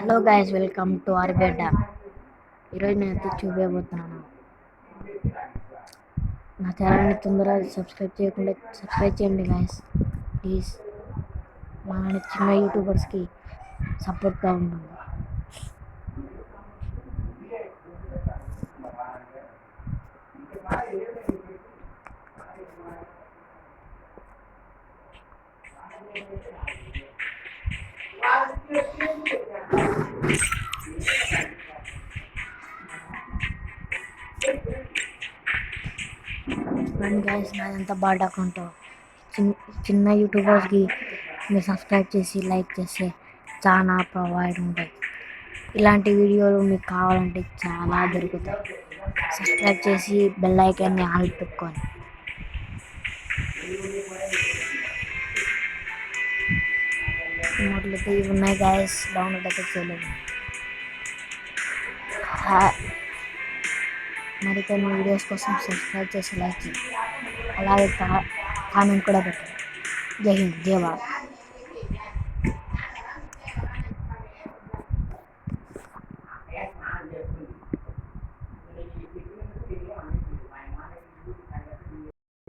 Hello guys, welcome to Argadda. ఈరోజు నేను చూపించబోతున్నాను. నా ఛానల్ని తొందరగా సబ్స్క్రైబ్ చేయండి గైస్, ప్లీజ్. మన చిన్న యూట్యూబర్స్కి సపోర్ట్గా ఉంటుంది. చూడండి గైస్, నాదంతా బాడ్ అకౌంట్. చిన్న యూట్యూబర్స్కి మీరు సబ్స్క్రైబ్ చేసి లైక్ చేస్తే చాలా ప్రొవైడ్ ఉంటాయి. ఇలాంటి వీడియోలు మీకు కావాలంటే చాలా దొరుకుతాయి. సబ్స్క్రైబ్ చేసి బెల్ ఐకాన్ని ఆల్ పెట్టుకోండి. ఇవి ఉన్నాయి గైస్, డౌన్లోడ్ అయితే చేయలేదు. మరికొన్ని వీడియోస్ కోసం సబ్స్క్రైబ్ చేసి లైక్ చేయండి. అలాగే కామెంట్ కూడా పెట్టండి. జై హింద్, జై భారత్.